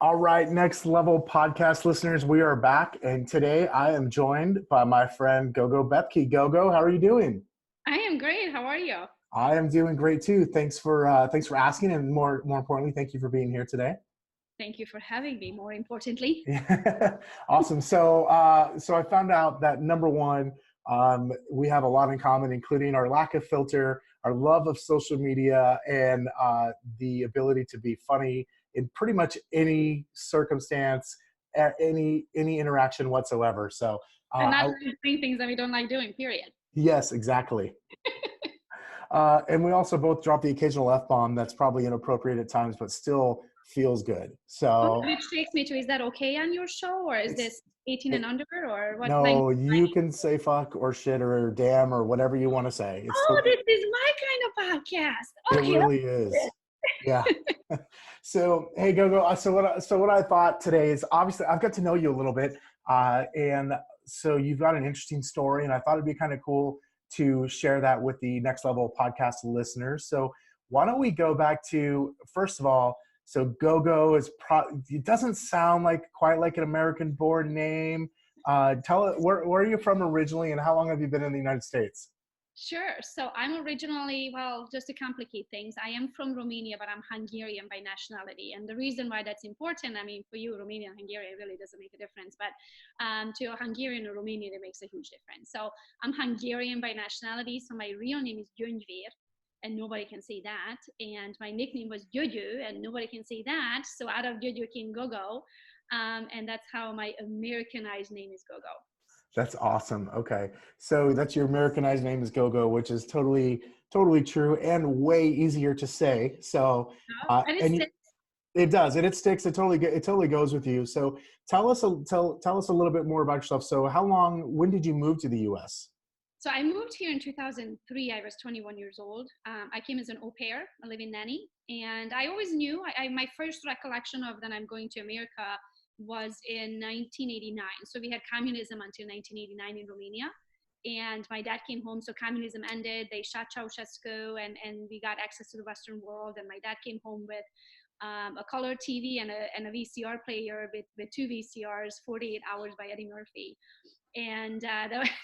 All right, next level podcast listeners, we are back, and today I am joined by my friend GoGo Bethke. GoGo, how are you doing? I am great. How are you? I am doing great too. Thanks for asking, and more importantly, thank you for being here today. Thank you for having me, more importantly. Yeah. Awesome. So I found out that number one, we have a lot in common, including our lack of filter, our love of social media, and the ability to be funny in pretty much any circumstance, any interaction whatsoever. So, And not I, really doing things that we don't like doing, period. yes, exactly. And we also both drop the occasional F-bomb that's probably inappropriate at times, but still feels good. So Which takes me to, is that okay on your show, or is it's this 18 and it, under, or what language? no, you can say fuck or shit or damn or whatever you want to say. It's Oh, totally, this is my kind of podcast. it Okay, really is. Yeah. So, hey, Gogo. So what I thought today is obviously I've got to know you a little bit, and so you've got an interesting story, and I thought it'd be kind of cool to share that with the Next Level podcast listeners. So, why don't we go back to first of all? So, Gogo it doesn't sound like quite like an American-born name. Tell it where are you from originally, and how long have you been in the United States? Sure. So I'm originally, well, just to complicate things, I am from Romania, but I'm Hungarian by nationality. And the reason why that's important, I mean, for you, Romania and Hungary, it really doesn't make a difference. But to a Hungarian or Romanian, it makes a huge difference. So I'm Hungarian by nationality. So my real name is Gyöngyvér, and nobody can say that. And my nickname was Gyögyö, and nobody can say that. So out of Gyögyö came Gogo. And that's how my Americanized name is Gogo. That's awesome. Okay. So that's your Americanized name is GoGo, which is totally true and way easier to say. So, And it's and it does, and it sticks. It totally goes with you. So tell us a little bit more about yourself. So when did you move to the US? So I moved here in 2003. I was 21 years old. I came as an au pair, a living nanny. And I always knew, my first recollection of that I'm going to America was in 1989. So we had communism until 1989 in Romania. And my dad came home, so communism ended. They shot Ceausescu, and we got access to the Western world. And my dad came home with a color TV and a VCR player with two VCRs, 48 Hours by Eddie Murphy. And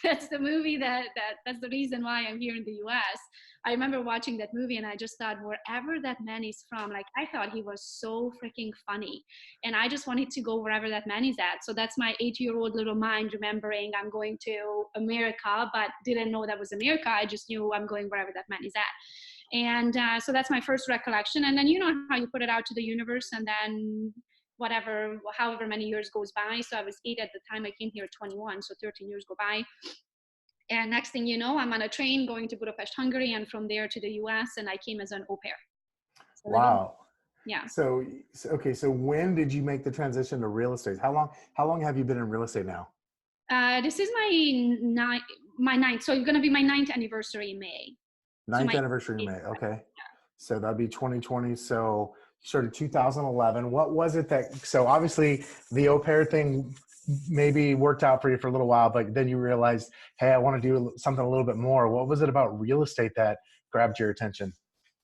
that's the movie that's the reason why I'm here in the US. I remember watching that movie and I just thought, wherever that man is from, like, I thought he was so freaking funny, and I just wanted to go wherever that man is at. So that's my 8-year-old little mind remembering I'm going to America, but didn't know that was America. I just knew I'm going wherever that man is at. And so that's my first recollection. And then you know how you put it out to the universe, and then however many years goes by. So I was 8 at the time I came here, 21, so 13 years go by. And next thing you know, I'm on a train going to Budapest, Hungary, and from there to the US, and I came as an au pair. So Wow. yeah. Okay. So when did you make the transition to real estate? How long have you been in real estate now? This is my ninth. So it's going to be my ninth anniversary in May. Ninth anniversary in May. Okay. So that'd be 2020. So you started 2011. What was it so obviously the au pair thing maybe worked out for you for a little while, but then you realized, hey, I want to do something a little bit more. What was it about real estate that grabbed your attention?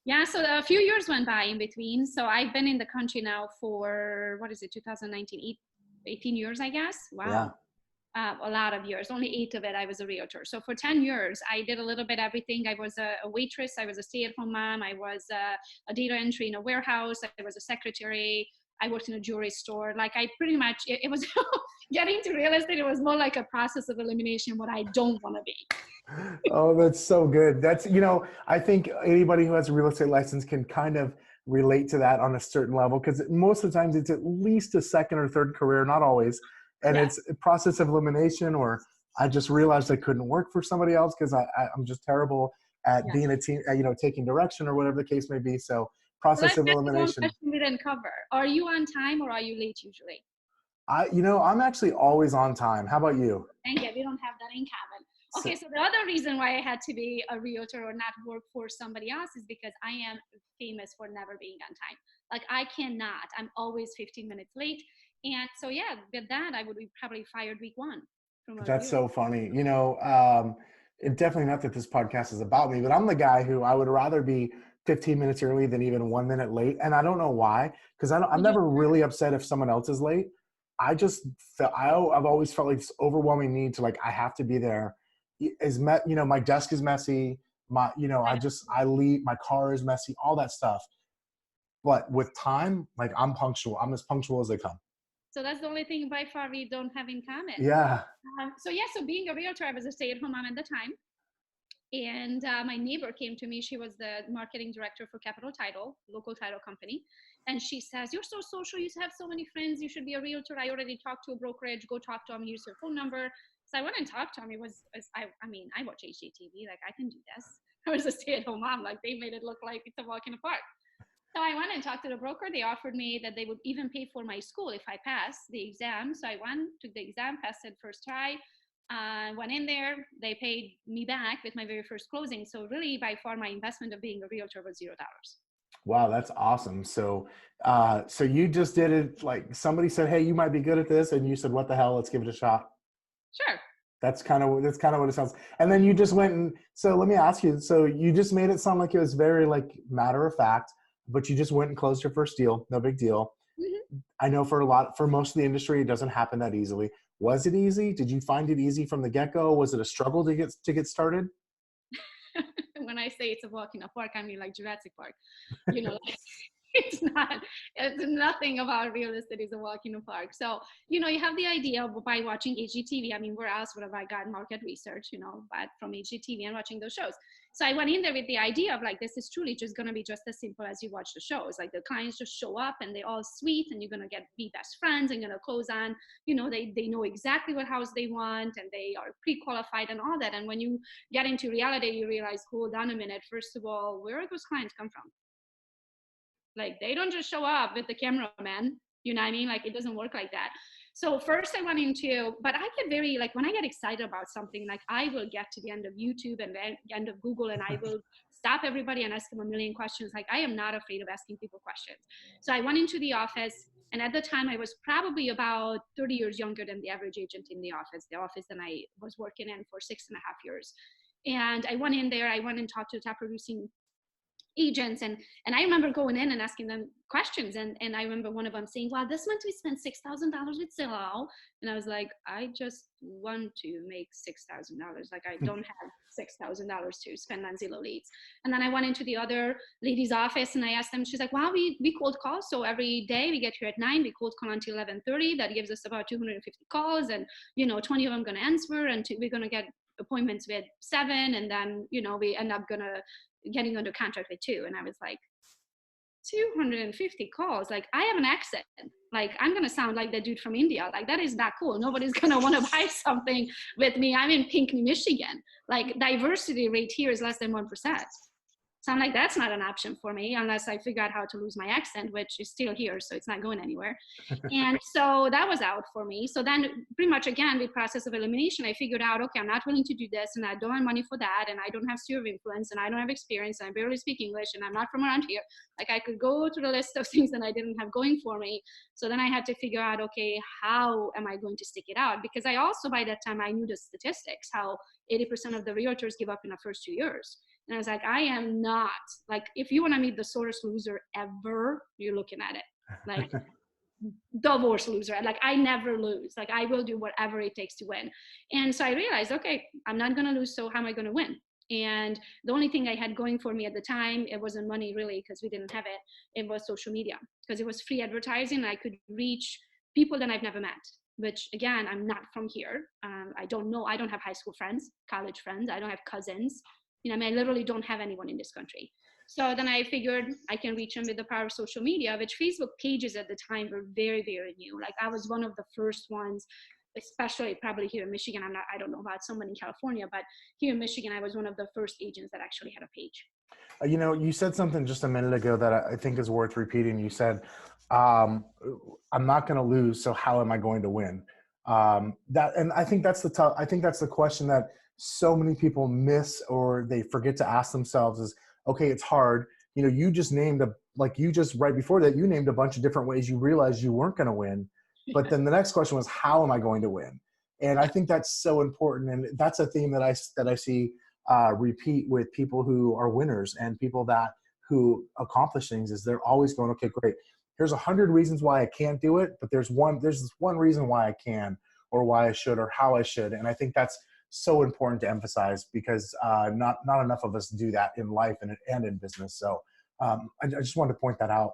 Yeah, so a few years went by in between. So I've been in the country now for, 2019, 18 years, I guess. Wow. Yeah. A lot of years, only 8 of it I was a realtor. So for 10 years, I did a little bit everything. I was a waitress, I was a stay-at-home mom, I was a data entry in a warehouse, I was a secretary, I worked in a jewelry store. Like I pretty much, it was getting to real estate, it was more like a process of elimination, what I don't want to be. Oh, that's so good. I think anybody who has a real estate license can kind of relate to that on a certain level, because most of the times it's at least a second or third career, not always. And Yeah. it's a process of elimination, or I just realized I couldn't work for somebody else because I'm just terrible at Yeah. being a team, taking direction or whatever the case may be. So Well, process of that's one elimination. question we didn't cover. Are you on time or are you late usually? I'm actually always on time. How about you? Thank you. We don't have that in common. So, Okay, so the other reason why I had to be a realtor or not work for somebody else is because I am famous for never being on time. Like I cannot. I'm always 15 minutes late. And so yeah, with that, I would be probably fired week 1 from a that's realtor. so funny. It definitely, not that this podcast is about me, but I'm the guy who I would rather be 15 minutes early than even 1 minute late. And I don't know why, because I'm Did you? never really upset if someone else is late. I just felt, I've always felt like this overwhelming need to like, I have to be there. My desk is messy. I leave, my car is messy, all that stuff. But with time, like I'm punctual. I'm as punctual as they come. So that's the only thing by far we don't have in common. Yeah. So being a realtor, I was a stay-at-home mom at the time. And my neighbor came to me. She was the marketing director for Capital Title, local title company. And she says, "You're so social. You have so many friends. You should be a realtor. I already talked to a brokerage. Go talk to him. Use your phone number." So I went and talked to him. I watch HGTV. Like, I can do this. I was a stay-at-home mom. Like, they made it look like it's a walk in the park. So I went and talked to the broker. They offered me that they would even pay for my school if I passed the exam. So I went, took the exam, passed it first try. Went in there, they paid me back with my very first closing. So really, by far, my investment of being a realtor was $0. Wow, that's awesome. So you just did it, like somebody said, "Hey, you might be good at this," and you said, "What the hell? Let's give it a shot." Sure. That's kind of what it sounds. And then you just went and so let me ask you. So you just made it sound like it was very like matter of fact, but you just went and closed your first deal. No big deal. Mm-hmm. I know for most of the industry, it doesn't happen that easily. Was it easy? Did you find it easy from the get-go? Was it a struggle to get started? When I say it's a walk in a park, I mean like Jurassic Park. You know, it's not, it's nothing about real estate is a walk in the park. So, you have the idea by watching HGTV. I mean, where else would have I got market research, but from HGTV and watching those shows. So I went in there with the idea of like, this is truly just going to be just as simple as you watch the shows. Like the clients just show up and they all sweet and you're going to be best friends and going to close on, they know exactly what house they want and they are pre-qualified and all that. And when you get into reality, you realize, hold on a minute. First of all, where do those clients come from? Like they don't just show up with the cameraman, you know what I mean? Like it doesn't work like that. So first I went into, but I get very, like when I get excited about something, like I will get to the end of YouTube and the end of Google and I will stop everybody and ask them a million questions. Like I am not afraid of asking people questions. So I went into the office and at the time I was probably about 30 years younger than the average agent in the office that I was working in for 6.5 years. And I went in there, I went and talked to the top producing agents and I remember going in and asking them questions and I remember one of them saying, "Well, this month we spent $6,000 with Zillow," and I was like, I just want to make $6,000. Like I don't have $6,000 to spend on Zillow leads. And then I went into the other lady's office and I asked them, she's like, "Well, we cold call, so every day we get here at 9, we cold call until 11:30. That gives us about 250 calls and 20 of them going to answer and we're going to get appointments with 7 and then we end up getting under contract with 2." And I was like, 250 calls, like I have an accent, like I'm gonna sound like the dude from India, like that is not cool. Nobody's gonna want to buy something with me. I'm in Pinckney, Michigan. Like diversity rate here is less than 1%. So I'm like, that's not an option for me unless I figure out how to lose my accent, which is still here, so it's not going anywhere. And so that was out for me. So then pretty much again, the process of elimination, I figured out, okay, I'm not willing to do this and I don't have money for that and I don't have sphere of influence and I don't have experience and I barely speak English and I'm not from around here. Like I could go through the list of things that I didn't have going for me. So then I had to figure out, okay, how am I going to stick it out? Because I also, by that time, I knew the statistics, how 80% of the realtors give up in the first 2 years. And I was like, I am not, like, if you want to meet the sorest loser ever, you're looking at it. Like, the worst loser. Like, I never lose. Like, I will do whatever it takes to win. And so I realized, okay, I'm not going to lose, so how am I going to win? And the only thing I had going for me at the time, it wasn't money really, because we didn't have it. It was social media, because it was free advertising. I could reach people that I've never met, which again, I'm not from here. I don't know. I don't have high school friends, college friends. I don't have cousins. I literally don't have anyone in this country. So then I figured I can reach them with the power of social media, which Facebook pages at the time were very, very new. Like I was one of the first ones, especially probably here in Michigan. I don't know about someone in California, but here in Michigan, I was one of the first agents that actually had a page. You said something just a minute ago that I think is worth repeating. You said, I'm not going to lose, so how am I going to win? And I think that's the question that so many people miss or they forget to ask themselves is, okay, it's hard. You just named right before that, you named a bunch of different ways you realized you weren't going to win. But then the next question was, how am I going to win? And I think that's so important. And that's a theme that I see repeat with people who are winners and people who accomplish things is they're always going, okay, great. Here's 100 reasons why I can't do it, but there's this one reason why I can, or why I should, or how I should. And I think that's so important to emphasize, because not enough of us do that in life and in business. So I just wanted to point that out.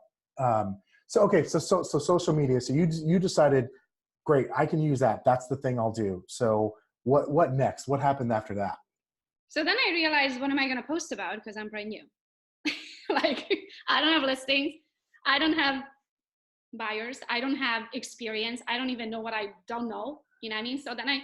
So okay, so social media. So you decided, great, I can use that. That's the thing I'll do. So what next? What happened after that? So then I realized, what am I going to post about? Because I'm brand new. Like, I don't have listings. I don't have buyers. I don't have experience. I don't even know what I don't know. You know what I mean? So then I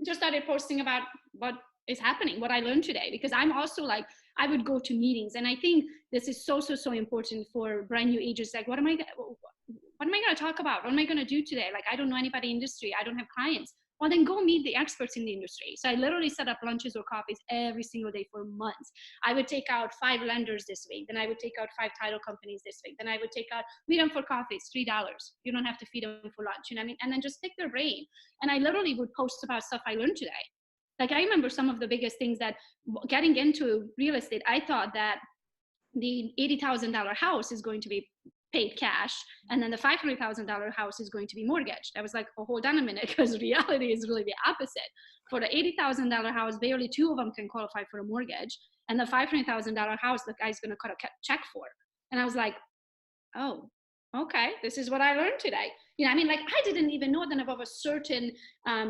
just started posting about what is happening, what I learned today, because I'm also like, I would go to meetings, and I think this is so important for brand new agents. Like, what am I going to talk about? What am I going to do today? Like, I don't know anybody in the industry. I don't have clients. Well, then go meet the experts in the industry. So I literally set up lunches or coffees every single day for months. I would take out 5 lenders this week. Then I would take out 5 title companies this week. Then I would meet them for coffee. It's $3. You don't have to feed them for lunch. You know what I mean? And then just pick their brain. And I literally would post about stuff I learned today. Like, I remember some of the biggest things that getting into real estate, I thought that the $80,000 house is going to be paid cash, and then the $500,000 house is going to be mortgaged. I was like, oh, hold on a minute, because reality is really the opposite. For the $80,000 house, barely 2 of them can qualify for a mortgage, and the $500,000 house, the guy's going to cut a check for. And I was like, oh, okay, this is what I learned today. You know, I mean, like, I didn't even know that above a certain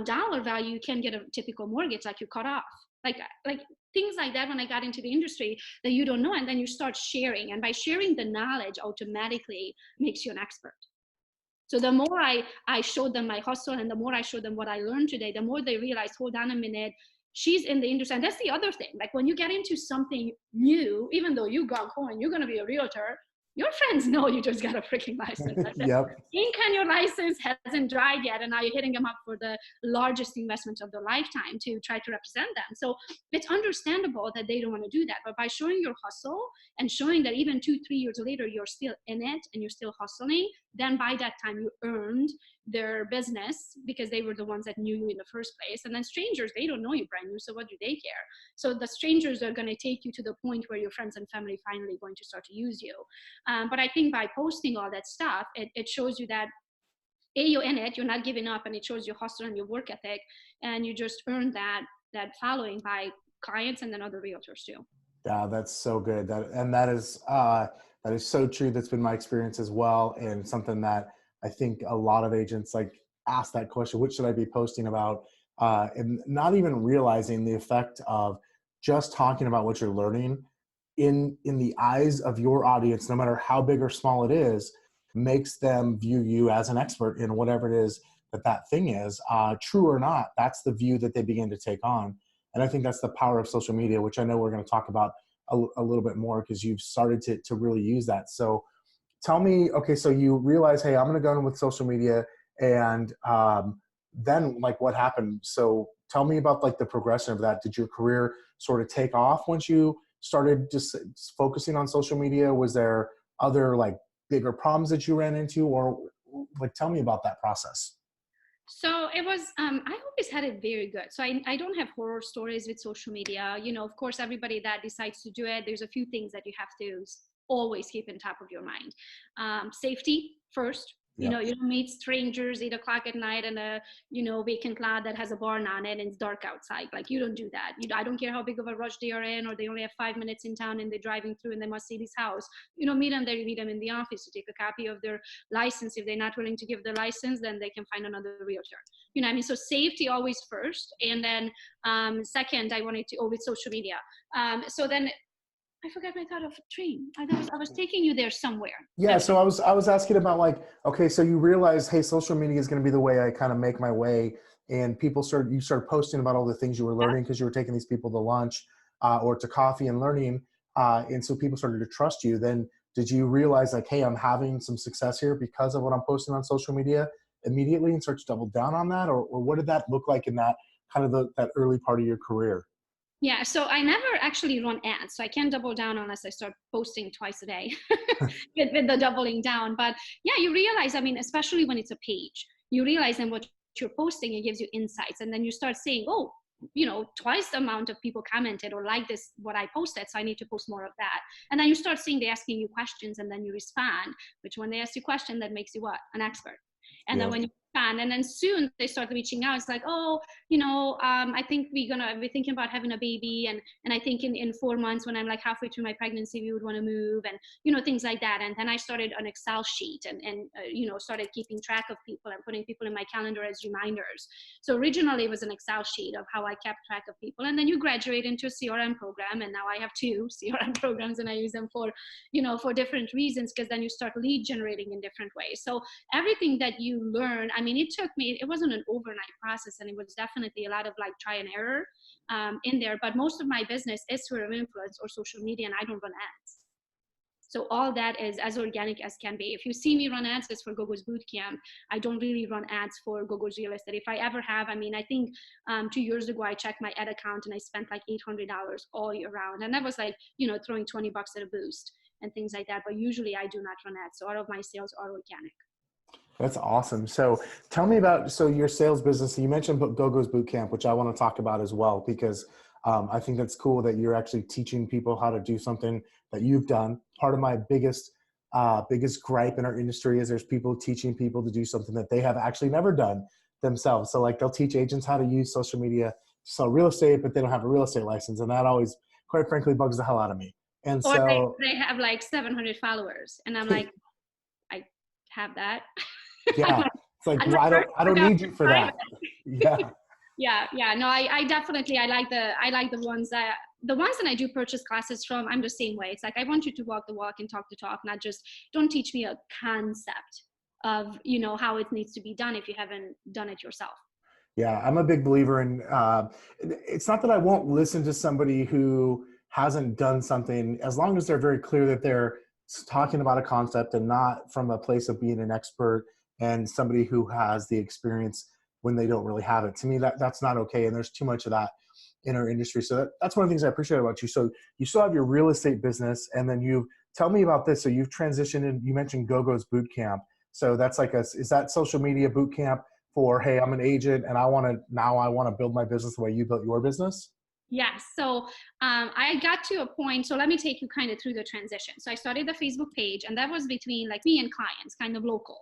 dollar value, you can get a typical mortgage, like you cut off. Like things like that when I got into the industry that you don't know, and then you start sharing. And by sharing the knowledge automatically makes you an expert. So the more I showed them my hustle, and the more I showed them what I learned today, the more they realized, hold on a minute, she's in the industry. And that's the other thing. Like, when you get into something new, even though you got going, you're going to be a realtor, your friends know you just got a freaking license. Yep. Ink on your license hasn't dried yet, and now you're hitting them up for the largest investment of their lifetime to try to represent them. So it's understandable that they don't want to do that. But by showing your hustle and showing that even 2-3 years later, you're still in it and you're still hustling, then by that time you earned their business, because they were the ones that knew you in the first place. And then strangers, they don't know you brand new, so what do they care? So the strangers are going to take you to the point where your friends and family finally going to start to use you. But I think by posting all that stuff, it shows you that you're in it, you're not giving up, and it shows your hustle and your work ethic, and you just earn that following by clients and then other realtors too. Yeah, that's so good. That is so true. That's been my experience as well, and something that I think a lot of agents like ask that question: what should I be posting about? And not even realizing the effect of just talking about what you're learning in the eyes of your audience, no matter how big or small it is, makes them view you as an expert in whatever it is that thing is. True or not, that's the view that they begin to take on. And I think that's the power of social media, which I know we're going to talk about a little bit more, because you've started to really use that. So tell me, okay, so you realize, hey, I'm going to go in with social media, and then like what happened? So tell me about like the progression of that. Did your career sort of take off once you started just focusing on social media? Was there other like bigger problems that you ran into, or like tell me about that process? So it was, I always had it very good. So I don't have horror stories with social media. You know, of course, everybody that decides to do it, there's a few things that you have to always keep in top of your mind. Safety first. You know, Yep. you don't meet strangers 8 o'clock at night in a, vacant lot that has a barn on it and it's dark outside. Like, you don't do that. I don't care how big of a rush they are in, or they only have 5 minutes in town and they're driving through and they must see this house. Meet them there, you meet them in the office to take a copy of their license. If they're not willing to give their license, then they can find another realtor. You know what I mean? So safety always first. And then second, I wanted to, with social media. So then I forgot my thought of a train. I was taking you there somewhere. Yeah, so I was asking about like, okay, so you realize, hey, social media is going to be the way I kind of make my way, and you started posting about all the things you were learning because you were taking these people to lunch or to coffee and learning, and so people started to trust you. Then did you realize like, hey, I'm having some success here because of what I'm posting on social media immediately, and start to double down on that, or what did that look like in that kind of that early part of your career? Yeah, so I never actually run ads, so I can't double down unless I start posting twice a day with the doubling down. But yeah, you realize, I mean, especially when it's a page, you realize then what you're posting, it gives you insights. And then you start saying, oh, twice the amount of people commented or liked this, what I posted. So I need to post more of that. And then you start seeing they asking you questions and then you respond, which when they ask you a question, that makes you what? An expert. And then Yeah. when you respond, and then soon they start reaching out. It's like, oh, I think we're thinking about having a baby. And I think in 4 months, when I'm like halfway through my pregnancy, we would want to move, and, things like that. And then I started an Excel sheet and started keeping track of people and putting people in my calendar as reminders. So originally it was an Excel sheet of how I kept track of people. And then you graduate into a CRM program. And now I have 2 CRM programs, and I use them for different reasons, because then you start lead generating in different ways. So everything that you learn, I mean, it wasn't an overnight process, and it was definitely a lot of like try and error in there. But most of my business is sphere of influence or social media, and I don't run ads. So all that is as organic as can be. If you see me run ads, it's for GoGo's Bootcamp. I don't really run ads for GoGo's Real Estate. If I ever have, I mean, I think 2 years ago, I checked my ad account and I spent like $800 all year round. And that was like, throwing $20 at a boost and things like that. But usually I do not run ads. So all of my sales are organic. That's awesome. So tell me about, your sales business. You mentioned GoGo's Bootcamp, which I want to talk about as well, because I think that's cool that you're actually teaching people how to do something that you've done. Part of my biggest gripe in our industry is there's people teaching people to do something that they have actually never done themselves. So like they'll teach agents how to use social media to sell real estate, but they don't have a real estate license. And that always, quite frankly, bugs the hell out of me. And Or so they have like 700 followers. And I'm like, I have that. yeah, it's like, I'm well, not I don't need you for private. that. Yeah. Yeah. No, I definitely, I like the ones that I do purchase classes from. I'm the same way. It's like, I want you to walk the walk and talk the talk, not just, don't teach me a concept of, how it needs to be done if you haven't done it yourself. Yeah, I'm a big believer in, it's not that I won't listen to somebody who hasn't done something, as long as they're very clear that they're talking about a concept and not from a place of being an expert and somebody who has the experience when they don't really have it. To me, that's not okay. And there's too much of that in our industry. So that's one of the things I appreciate about you. So you still have your real estate business, and then tell me about this. So you've transitioned in, you mentioned GoGo's Bootcamp. So that's like is that social media boot camp for, hey, I'm an agent and I want to build my business the way you built your business? Yes. So I got to a point. So let me take you kind of through the transition. So I started the Facebook page, and that was between like me and clients, kind of local.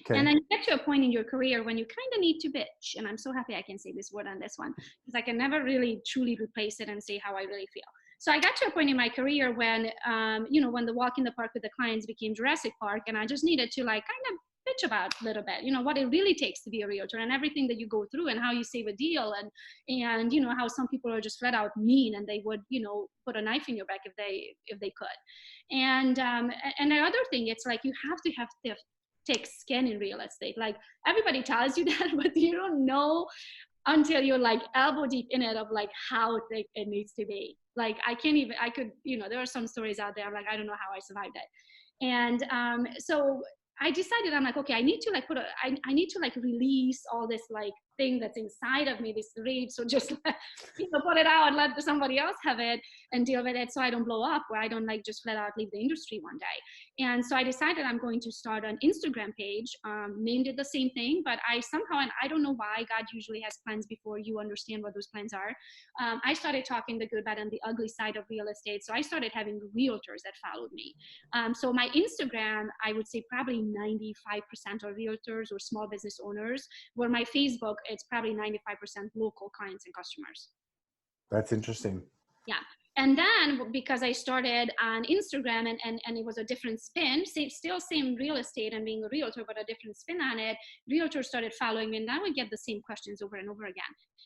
Okay. And then you get to a point in your career when you kind of need to bitch. And I'm so happy I can say this word on this one, because I can never really truly replace it and say how I really feel. So I got to a point in my career when, when the walk in the park with the clients became Jurassic Park, and I just needed to like kind of bitch about a little bit, what it really takes to be a realtor and everything that you go through and how you save a deal, and how some people are just flat out mean and they would, put a knife in your back if they could. And the other thing, it's like you have to have thick skin in real estate. Like everybody tells you that, but you don't know until you're like elbow deep in it of like how thick it needs to be. Like I could, there are some stories out there. I'm like, I don't know how I survived it. And so I decided, I'm like, okay, I need to like I need to like release all this like thing that's inside of me, this rage. So just put it out, let somebody else have it and deal with it, so I don't blow up, where I don't like just flat out leave the industry one day. And so I decided I'm going to start an Instagram page, named it the same thing, but I somehow, and I don't know why, God usually has plans before you understand what those plans are. I started talking the good, bad, and the ugly side of real estate. So I started having realtors that followed me. So my Instagram, I would say probably 95% are realtors or small business owners, where my Facebook, it's probably 95% local clients and customers. That's interesting. Yeah. And then because I started on Instagram and it was a different spin, still same real estate and being a realtor, but a different spin on it, realtors started following me, and I would get the same questions over and over again.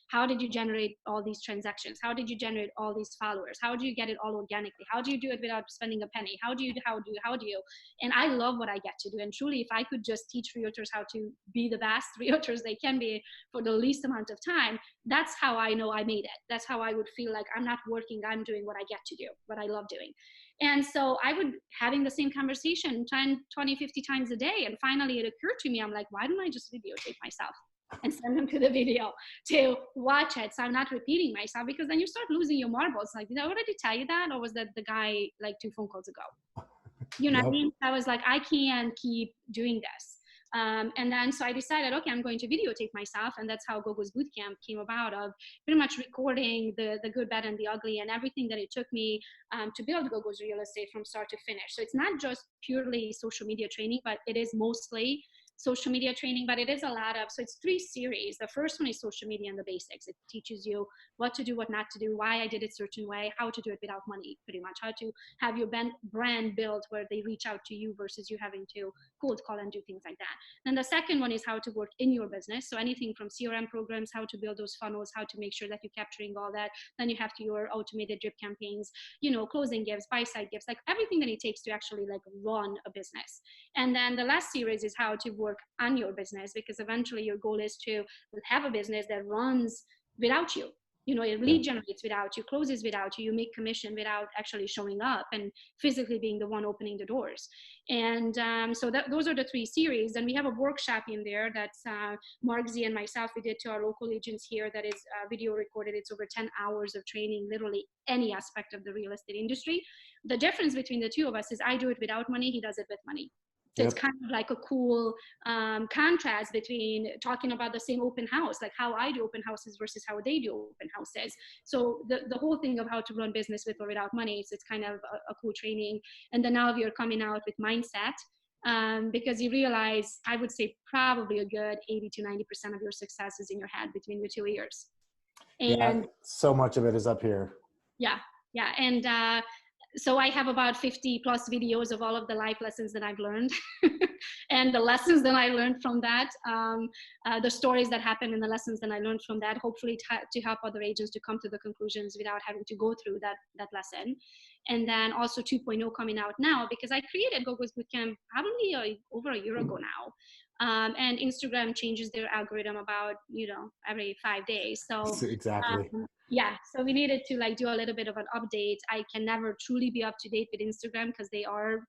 How did you generate all these transactions? How did you generate all these followers? How do you get it all organically? How do you do it without spending a penny? How do you? And I love what I get to do. And truly, if I could just teach realtors how to be the best realtors they can be for the least amount of time, that's how I know I made it. That's how I would feel like I'm not working, I'm doing what I get to do, what I love doing. And so I would having the same conversation 10, 20, 50 times a day. And finally it occurred to me, I'm like, why don't I just videotape myself and send them to the video to watch it, so I'm not repeating myself? Because then you start losing your marbles. Like, did I already tell you that? Or was that the guy like 2 phone calls ago? You know what I mean? I was like, I can't keep doing this. And then so I decided, okay, I'm going to videotape myself, and that's how GoGo's Bootcamp came about, of pretty much recording the good, bad, and the ugly, and everything that it took me to build GoGo's real estate from start to finish. So it's not just purely social media training, but it is mostly social media training, but it is a lot of, so it's 3 series. The first one is social media and the basics. It teaches you what to do, what not to do, why I did it certain way, how to do it without money, pretty much, how to have your brand built where they reach out to you versus you having to cold call and do things like that. Then the second one is how to work in your business. So anything from CRM programs, how to build those funnels, how to make sure that you're capturing all that. Then you have to your automated drip campaigns, closing gives, buy side gives, like everything that it takes to actually like run a business. And then the last series is how to work on your business, because eventually your goal is to have a business that runs without you. It Yeah. lead generates without you, closes without you, you make commission without actually showing up and physically being the one opening the doors. And so those are the 3 series. And we have a workshop in there that's Mark Z and myself, we did to our local agents here, that is video recorded. It's over 10 hours of training, literally any aspect of the real estate industry. The difference between the 2 of us is I do it without money, he does it with money. So it's kind of like a cool contrast between talking about the same open house, like how I do open houses versus how they do open houses. So the whole thing of how to run business with or without money, so it's kind of a cool training. And then now we are coming out with mindset, because you realize, I would say probably a good 80 to 90% of your success is in your head between your 2 ears. Yeah, And so much of it is up here. yeah. And so I have about 50 plus videos of all of the life lessons that I've learned and the lessons that I learned from that, the stories that happened and the lessons that I learned from that, hopefully to help other agents to come to the conclusions without having to go through that lesson. And then also 2.0 coming out now, because I created GoGo's Bootcamp probably over a year ago now. And Instagram changes their algorithm about, every 5 days. So Exactly. yeah, so we needed to like do a little bit of an update. I can never truly be up to date with Instagram because they are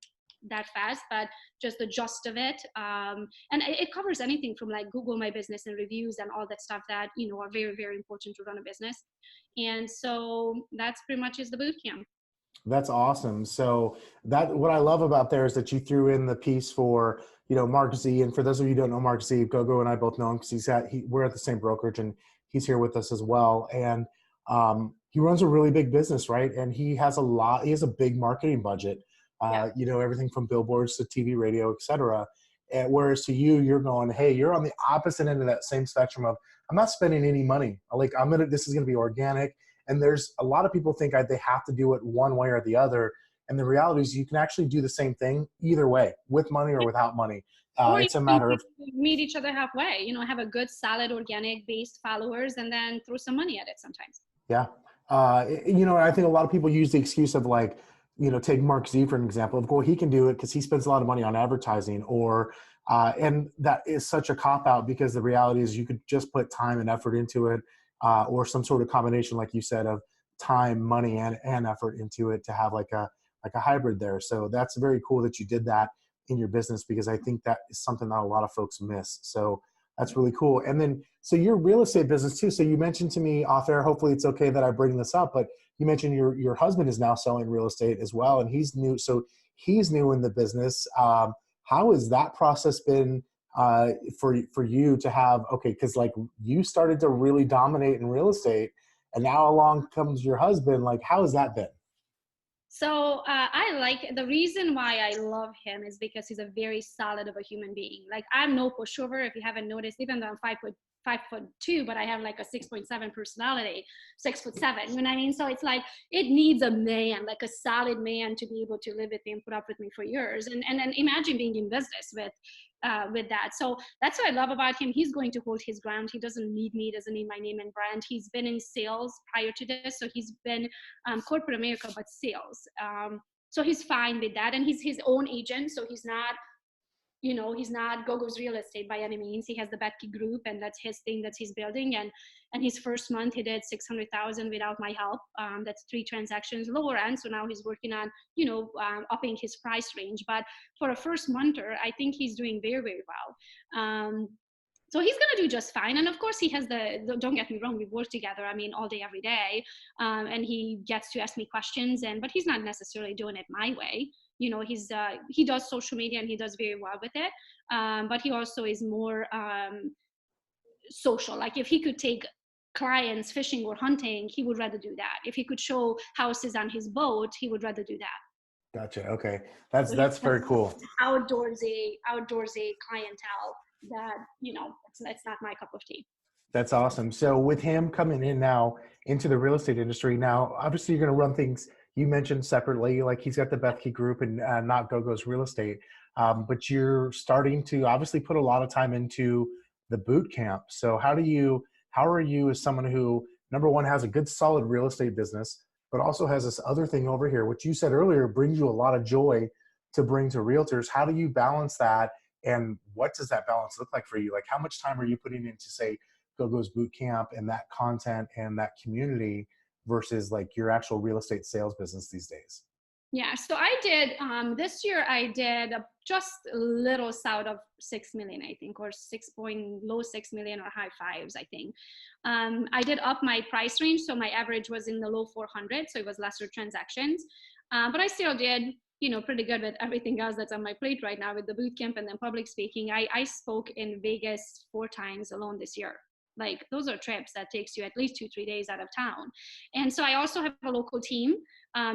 that fast, but just the gist of it. And it covers anything from like Google My Business and reviews and all that stuff that, are very, very important to run a business. And so that's pretty much is the boot camp. That's awesome. So what I love about there is that you threw in the piece for, Mark Z. And for those of you who don't know Mark Z, GoGo and I both know him because we're at the same brokerage and he's here with us as well. And he runs a really big business, right? And he has a big marketing budget, everything from billboards to TV, radio, et cetera. And whereas to you, you're going, hey, you're on the opposite end of that same spectrum of, I'm not spending any money. Like this is going to be organic. And there's a lot of people think they have to do it one way or the other. And the reality is you can actually do the same thing either way, with money or without money. Or It's a matter of meet each other halfway, have a good, solid, organic based followers and then throw some money at it sometimes. Yeah. I think a lot of people use the excuse of like, take Mark Z for an example of, well, he can do it because he spends a lot of money on advertising and that is such a cop out because the reality is you could just put time and effort into it. Or some sort of combination, like you said, of time, money, and effort into it to have like a hybrid there. So that's very cool that you did that in your business because I think that is something that a lot of folks miss. So that's really cool. And then, so your real estate business too. So you mentioned to me off air, hopefully it's okay that I bring this up, but you mentioned your husband is now selling real estate as well. And he's new. So he's new in the business. How has that process been for you to have, because like you started to really dominate in real estate and now along comes your husband, like how has that been? So I like, the reason why I love him is because he's a very solid of a human being. Like I'm no pushover, if you haven't noticed, even though I'm 5'2", but I have like a 6.7 personality, 6'7", you know what I mean? So it's like, it needs a man, like a solid man to be able to live with me and put up with me for years. And then imagine being in business with that. So that's what I love about him. He's going to hold his ground. He doesn't need me, doesn't need my name and brand. He's been in sales prior to this. So he's been corporate America, but sales. So he's fine with that. And he's his own agent. So he's not, he's not GoGo's real estate by any means. He has the Bethke group and that's his thing that he's building. And his first month he did 600,000 without my help. That's 3 transactions lower end. So now he's working on, upping his price range. But for a first monther, I think he's doing very, very well. So he's going to do just fine. And of course he has don't get me wrong, we work together, I mean, all day, every day. And he gets to ask me questions but he's not necessarily doing it my way. he does social media and he does very well with it. But he also is more social. Like if he could take clients fishing or hunting, he would rather do that. If he could show houses on his boat, he would rather do that. Gotcha. Okay. So That's very cool. outdoorsy clientele that, it's not my cup of tea. That's awesome. So with him coming in now into the real estate industry, now obviously you're going to run things you mentioned separately, like he's got the Bethke group and not GoGo's real estate. But you're starting to obviously put a lot of time into the boot camp. So how are you as someone who, number one, has a good solid real estate business, but also has this other thing over here, which you said earlier brings you a lot of joy to bring to realtors. How do you balance that? And what does that balance look like for you? Like how much time are you putting into, say, GoGo's boot camp and that content and that community versus like your actual real estate sales business these days? Yeah, so I did this year. I did just a little south of 6 million, I think, or low 6 million or high fives, I think. I did up my price range, so my average was in the low 400, so it was lesser transactions. But I still did, pretty good with everything else that's on my plate right now with the boot camp and then public speaking. I spoke in Vegas 4 times alone this year. Like those are trips that takes you at least 2-3 days out of town. And so I also have a local team.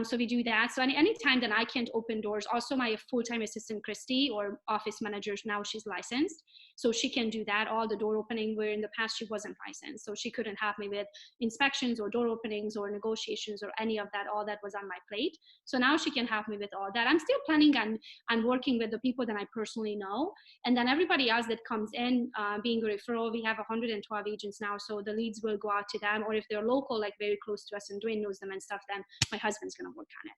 So we do that. So any time that I can't open doors, also my full-time assistant, Christy, or office manager, now she's licensed. So she can do that, all the door opening, where in the past she wasn't licensed. So she couldn't help me with inspections or door openings or negotiations or any of that, all that was on my plate. So now she can help me with all that. I'm still planning on working with the people that I personally know. And then everybody else that comes in, being a referral, we have 112 agents now. So the leads will go out to them, or if they're local, like very close to us and Dwayne knows them and stuff, then my husband's going to work on it.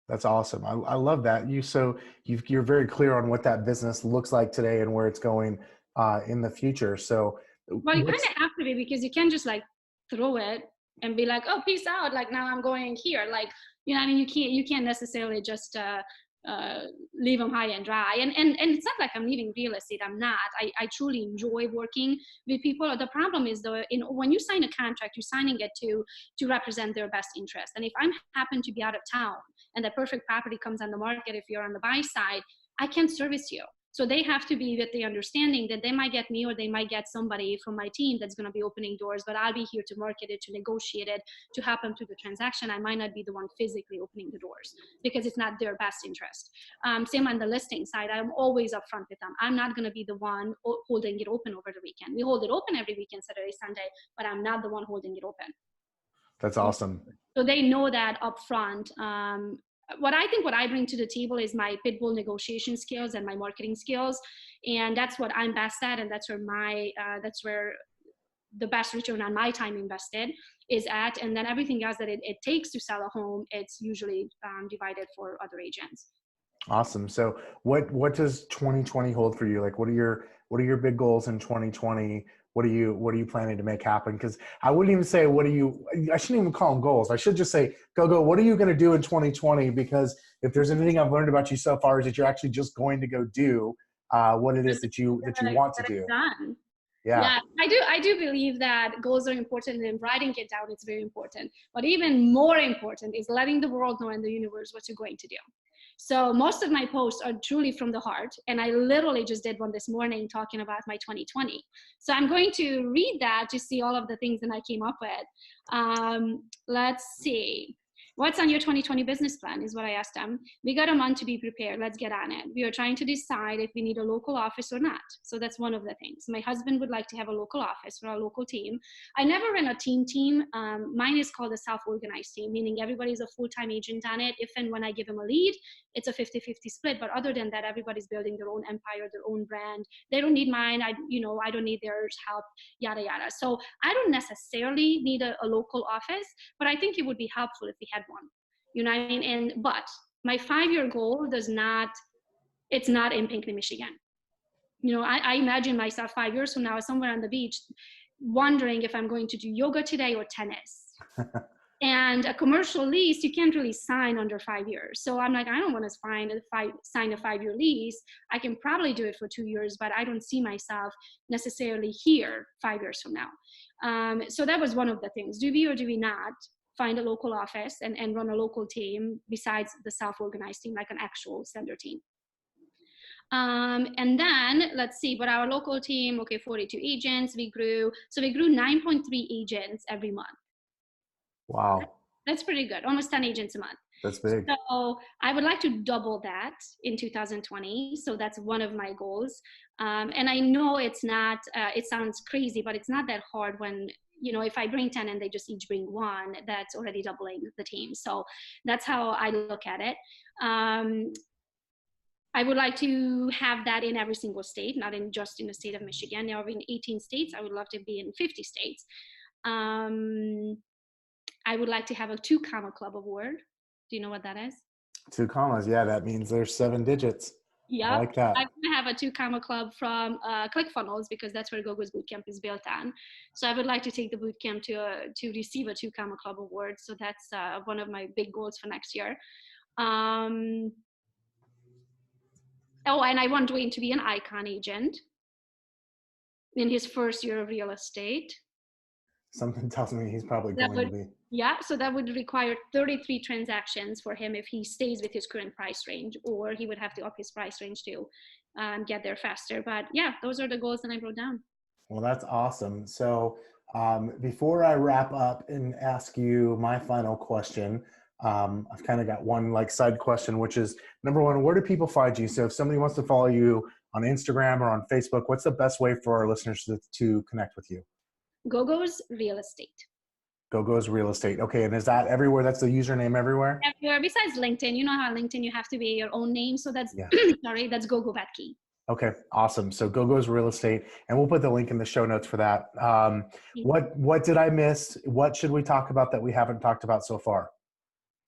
That's awesome. I love that. You're very clear on what that business looks like today and where it's going in the future. So, well, you kind of have to be, because you can't just like throw it and be like, oh, peace out. Like now I'm going here. Like, I mean, you can't necessarily just leave them high and dry. And it's not like I'm leaving real estate. I'm not. I truly enjoy working with people. The problem is though, when you sign a contract, you're signing it to represent their best interest. And if I happen to be out of town and the perfect property comes on the market, if you're on the buy side, I can't service you. So they have to be with the understanding that they might get me or they might get somebody from my team that's going to be opening doors, but I'll be here to market it, to negotiate it, to help them through the transaction. I might not be the one physically opening the doors because it's not their best interest. Same on the listing side. I'm always upfront with them. I'm not going to be the one holding it open over the weekend. We hold it open every weekend, Saturday, Sunday, but I'm not the one holding it open. That's awesome. So they know that upfront. What I bring to the table is my pitbull negotiation skills and my marketing skills, and that's what I'm best at, and that's where the best return on my time invested is at. And then everything else that it takes to sell a home, it's usually divided for other agents. Awesome. So what does 2020 hold for you? Like what are your big goals in 2020? What are you planning to make happen? Because I wouldn't even say I shouldn't even call them goals. I should just say, GoGo, what are you going to do in 2020? Because if there's anything I've learned about you so far is that you're actually just going to go do what it is that you want to do. Done. Yeah, I do believe that goals are important, and writing it down is very important. But even more important is letting the world know and the universe what you're going to do. So most of my posts are truly from the heart. And I literally just did one this morning talking about my 2020. So I'm going to read that to see all of the things that I came up with. Let's see. What's on your 2020 business plan is what I asked them. We got a month to be prepared. Let's get on it. We are trying to decide if we need a local office or not. So that's one of the things. My husband would like to have a local office for our local team. I never ran a team. Mine is called a self-organized team, meaning everybody's a full-time agent on it. If and when I give them a lead, it's a 50-50 split. But other than that, everybody's building their own empire, their own brand. They don't need mine. I don't need their help, yada, yada. So I don't necessarily need a local office, but I think it would be helpful if we had one. You know what I mean? But my 5-year goal it's not in Pinckney, Michigan. I imagine myself 5 years from now somewhere on the beach wondering if I'm going to do yoga today or tennis. And a commercial lease, you can't really sign under 5 years. So I'm like, I don't want to sign a 5-year lease. I can probably do it for 2 years, but I don't see myself necessarily here 5 years from now. So that was one of the things. Do we or do we not find a local office and run a local team besides the self-organized team, like an actual standard team. And then let's see, but our local team, okay, 42 agents, we grew 9.3 agents every month. Wow. That's pretty good, almost 10 agents a month. That's big. So I would like to double that in 2020. So that's one of my goals. And I know it's not, it sounds crazy, but it's not that hard when, if I bring 10 and they just each bring one, that's already doubling the team. So that's how I look at it. I would like to have that in every single state, not just in the state of Michigan. Now we're in 18 states. I would love to be in 50 states. I would like to have a 2 comma club award. Do you know what that is? 2 commas. Yeah, that means there's 7 digits. Yeah, I like that. I want to have a 2 comma club from ClickFunnels because that's where GoGo's Bootcamp is built on. So I would like to take the bootcamp to receive a 2 comma club award. So that's one of my big goals for next year. Oh, and I want Dwayne to be an icon agent in his first year of real estate. Something tells me he's probably going to be. Yeah, so that would require 33 transactions for him if he stays with his current price range, or he would have to up his price range to get there faster. But yeah, those are the goals that I wrote down. Well, that's awesome. So before I wrap up and ask you my final question, I've kind of got one side question, which is number one, where do people find you? So if somebody wants to follow you on Instagram or on Facebook, what's the best way for our listeners to connect with you? GoGo's Real Estate. GoGo's Real Estate. Okay, and is that everywhere? That's the username everywhere? Everywhere besides LinkedIn. You know how LinkedIn you have to be your own name. So that's, sorry, that's GoGo Bethke. Okay, awesome. So GoGo's Real Estate, and we'll put the link in the show notes for that. What did I miss? What should we talk about that we haven't talked about so far?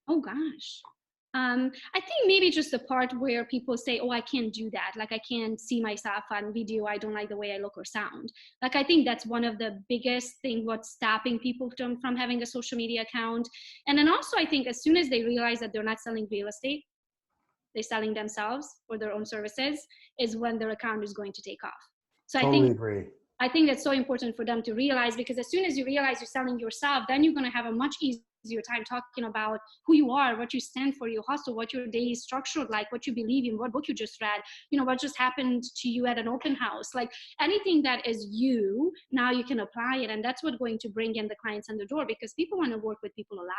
Oh gosh. I think maybe just the part where people say, oh, I can't do that. Like I can't see myself on video. I don't like the way I look or sound. Like, I think that's one of the biggest thing what's stopping people from having a social media account. And then also I think as soon as they realize that they're not selling real estate, they're selling themselves or their own services, is when their account is going to take off. So totally agree. I think that's so important for them to realize, because as soon as you realize you're selling yourself, then you're going to have a much easier time talking about who you are, what you stand for, your hustle, what your day is structured like, what you believe in, what book you just read, what just happened to you at an open house. Like anything that is you, now you can apply it. And that's what's going to bring in the clients in the door, because people want to work with people alike.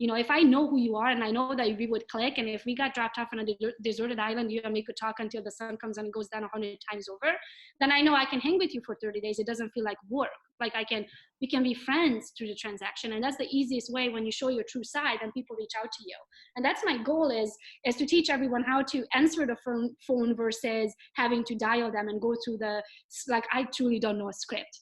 If I know who you are and I know that we would click, and if we got dropped off on a deserted island, you and me could talk until the sun comes and goes down 100 times over, then I know I can hang with you for 30 days. It doesn't feel like work. Like we can be friends through the transaction. And that's the easiest way when you show your true side and people reach out to you. And that's my goal is to teach everyone how to answer the phone versus having to dial them and go through I truly don't know a script.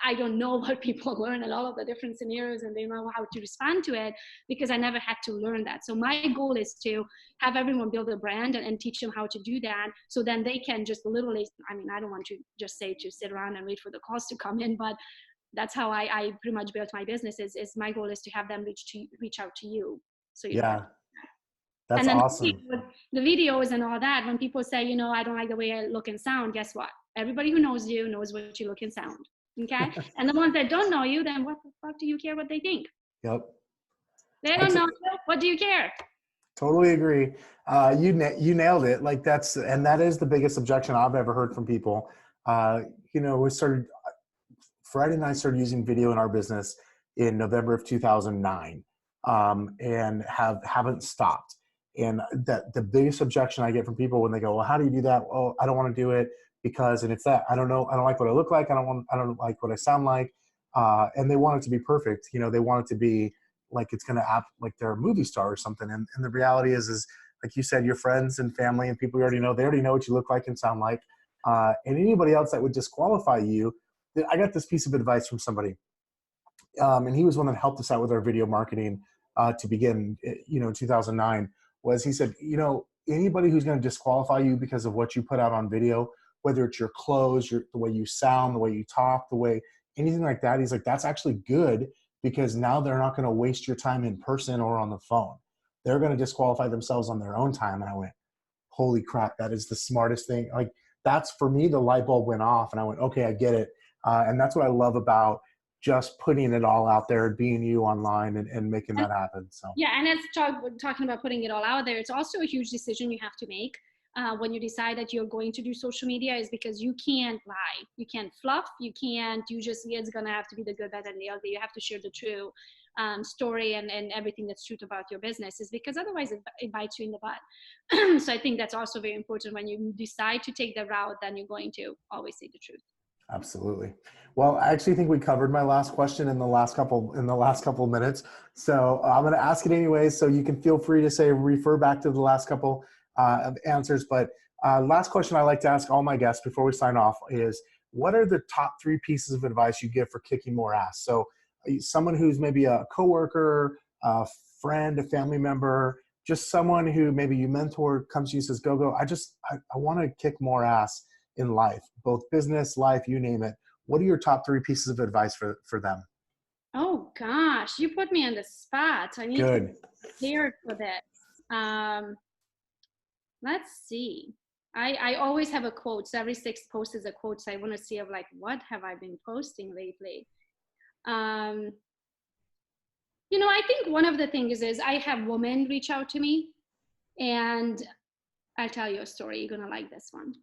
I don't know what people learn and all of the different scenarios, and they know how to respond to it, because I never had to learn that. So my goal is to have everyone build a brand and teach them how to do that. So then they can just literally, I don't want to just say to sit around and wait for the calls to come in, but that's how I pretty much built my business is my goal is to have them reach out to you. So that's awesome. The videos and all that, when people say, I don't like the way I look and sound, guess what? Everybody who knows you knows what you look and sound. Okay. And the ones that don't know you, then what the fuck do you care what they think? Yep. They don't know you. What do you care? Totally agree. You nailed it. That is the biggest objection I've ever heard from people. Friday and I started using video in our business in November of 2009, and haven't stopped. And that the biggest objection I get from people when they go, well, how do you do that? Oh, I don't want to do it because, and it's that, I don't know. I don't like what I look like. I don't like what I sound like. And they want it to be perfect. They want it to be like it's going to act like they're a movie star or something. And the reality is like you said, your friends and family and people you already know, they already know what you look like and sound like. And anybody else that would disqualify you, I got this piece of advice from somebody. And he was one that helped us out with our video marketing to begin, in 2009, was he said, anybody who's going to disqualify you because of what you put out on video, whether it's your clothes, the way you sound, the way you talk, anything like that, he's like, that's actually good, because now they're not going to waste your time in person or on the phone. They're going to disqualify themselves on their own time. And I went, holy crap, that is the smartest thing. Like, that's, for me, the light bulb went off and I went, okay, I get it. And that's what I love about just putting it all out there, being you online and making that happen. So Yeah, and as talking about putting it all out there, it's also a huge decision you have to make when you decide that you're going to do social media, is because you can't lie, you can't fluff, it's gonna have to be the good, bad, and the ugly. You have to share the true story and everything that's truth about your business, is because otherwise it bites you in the butt. So I think that's also very important. When you decide to take the route, then you're going to always say the truth. absolutely. Well, I actually think we covered my last question in the last couple of minutes. So I'm going to ask it anyways. So you can feel free to refer back to the last couple of answers. But last question I like to ask all my guests before we sign off is, what are the top 3 pieces of advice you give for kicking more ass? So someone who's maybe a coworker, a friend, a family member, just someone who maybe you mentor comes to you and says, "GoGo, I want to kick more ass in life, both business, life, you name it." What are your top 3 pieces of advice for them? Oh gosh, you put me on the spot. I need to be Good. prepared for this. Let's see. I always have a quote. So every 6 posts is a quote. So I want to see of like, what have I been posting lately? I think one of the things is I have women reach out to me, and I'll tell you a story. You're going to like this one.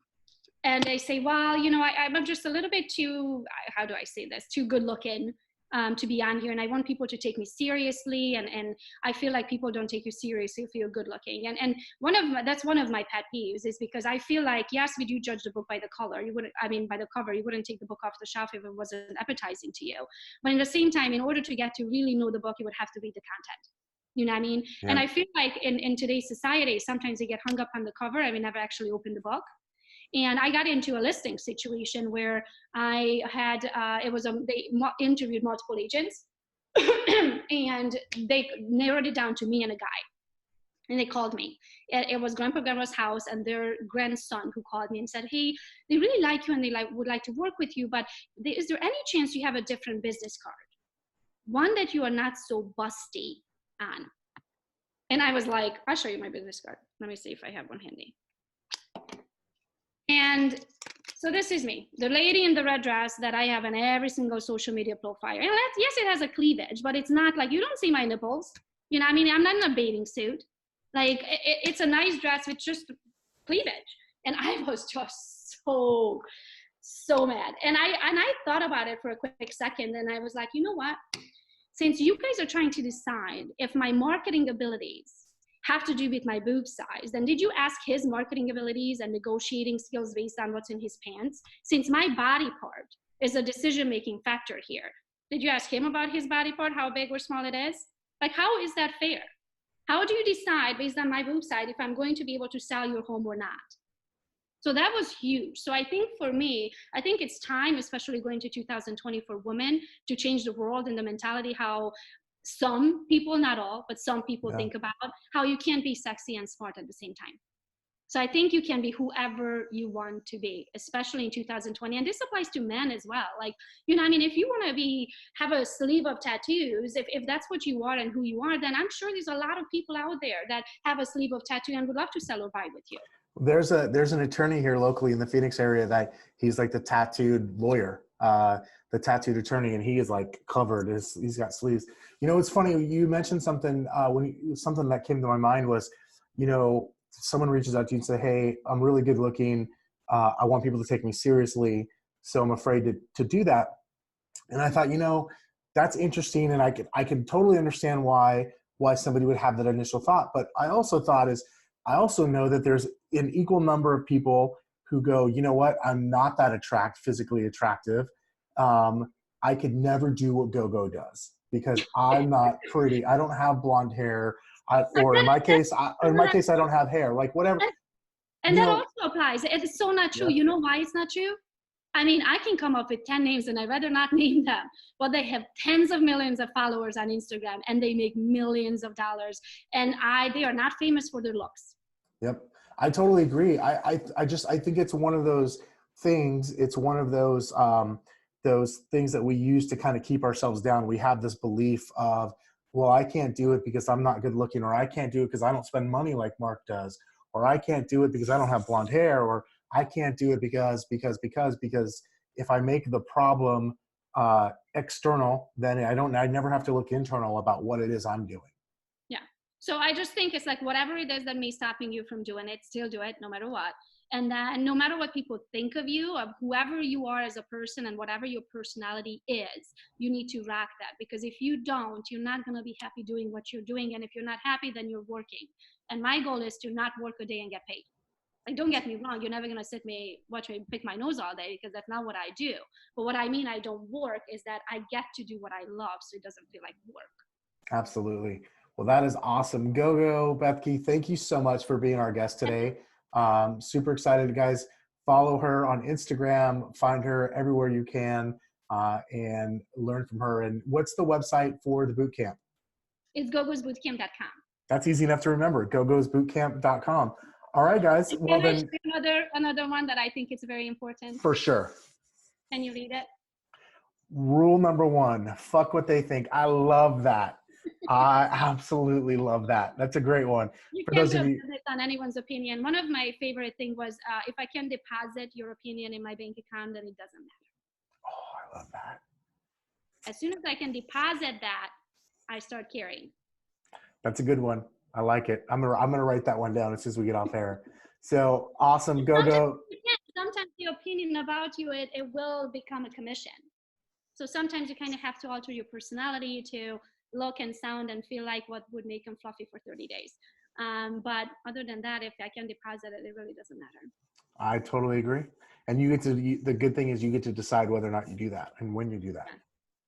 And they say, well, I'm just a little bit too, how do I say this, too good looking to be on here. And I want people to take me seriously. And I feel like people don't take you seriously if you're good looking. And that's one of my pet peeves, is because I feel like, yes, we do judge the book by the color. By the cover, you wouldn't take the book off the shelf if it wasn't appetizing to you. But at the same time, in order to get to really know the book, you would have to read the content. You know what I mean? Yeah. And I feel like in today's society, sometimes they get hung up on the cover and we never actually open the book. And I got into a listing situation where I had, they interviewed multiple agents and they narrowed it down to me and a guy. And they called me. It was grandpa's house, and their grandson who called me and said, "Hey, they really like you and they would like to work with you, but is there any chance you have a different business card? One that you are not so busty on." And I was like, "I'll show you my business card. Let me see if I have one handy." And so this is me, the lady in the red dress that I have in every single social media profile. And yes, it has a cleavage, but it's not like, you don't see my nipples. You know what I mean? I'm not in a bathing suit. Like, it's a nice dress with just cleavage. And I was just so mad. And I thought about it for a quick second, and I was like, you know what? Since you guys are trying to decide if my marketing abilities have to do with my boob size, then did you ask his marketing abilities and negotiating skills based on what's in his pants? Since my body part is a decision-making factor here, did you ask him about his body part, how big or small it is? Like, how is that fair? How do you decide based on my boob size if I'm going to be able to sell your home or not? So that was huge. So I think for me, I think it's time, especially going to 2020, for women to change the world and the mentality, how some people, not all, but some people think about how you can't be sexy and smart at the same time. So I think you can be whoever you want to be, especially in 2020. And this applies to men as well. Like, I mean, if you want to have a sleeve of tattoos, if that's what you are and who you are, then I'm sure there's a lot of people out there that have a sleeve of tattoo and would love to sell or buy with you. There's an attorney here locally in the Phoenix area that he's like the tattooed lawyer, the tattooed attorney, and he is like covered. He's got sleeves. It's funny. You mentioned something something that came to my mind was, someone reaches out to you and say, "Hey, I'm really good looking. I want people to take me seriously, so I'm afraid to do that." And I thought, that's interesting, and I can totally understand why somebody would have that initial thought. But I also know that there's an equal number of people who go, "You know what? I'm not that physically attractive. I could never do what GoGo does because I'm not pretty. I don't have blonde hair, or in my case, I don't have hair. Like whatever." And that also applies. It's so not true. Yeah. You know why it's not true? I mean, I can come up with 10 names and I'd rather not name them, but they have tens of millions of followers on Instagram and they make millions of dollars, and they are not famous for their looks. Yep. I totally agree. I think it's one of those things. It's one of those things that we use to kind of keep ourselves down. We have this belief of, well, I can't do it because I'm not good looking, or I can't do it because I don't spend money like Mark does, or I can't do it because I don't have blonde hair, or I can't do it because if I make the problem external, then I never have to look internal about what it is I'm doing. Yeah. So I just think it's like whatever it is that may stopping you from doing it, still do it no matter what. And then no matter what people think of you, of whoever you are as a person and whatever your personality is, you need to rock that, because if you don't, you're not going to be happy doing what you're doing. And if you're not happy, then you're working. And my goal is to not work a day and get paid. Like, don't get me wrong, you're never going to watch me pick my nose all day, because that's not what I do. But what I mean, I don't work, is that I get to do what I love, so it doesn't feel like work. Absolutely. Well, that is awesome. GoGo Bethke, thank you so much for being our guest today. Super excited, guys. Follow her on Instagram, find her everywhere you can, and learn from her. And what's the website for the boot camp? It's gogosbootcamp.com. That's easy enough to remember, gogosbootcamp.com. All right, guys. Well, Can I then, share another one that I think is very important? for sure. Can you read it? Rule number 1, fuck what they think. I love that. I absolutely love that. That's a great one. You For can't those of you, build it on anyone's opinion. One of my favorite thing was, if I can deposit your opinion in my bank account, then it doesn't matter. oh, I love that. As soon as I can deposit that, I start caring. That's a good one. I like it. I'm gonna write that one down as soon as we get off air. So awesome. GoGo. Sometimes the opinion about you, it will become a commission. So sometimes you kind of have to alter your personality to look and sound and feel like what would make them fluffy for 30 days. But other than that, if I can deposit it, it really doesn't matter. I totally agree. And the good thing is you get to decide whether or not you do that and when you do that.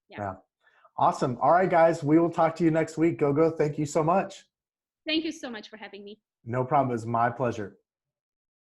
Yeah. Awesome. All right, guys, we will talk to you next week. GoGo, thank you so much. Thank you so much for having me. No problem. It's my pleasure.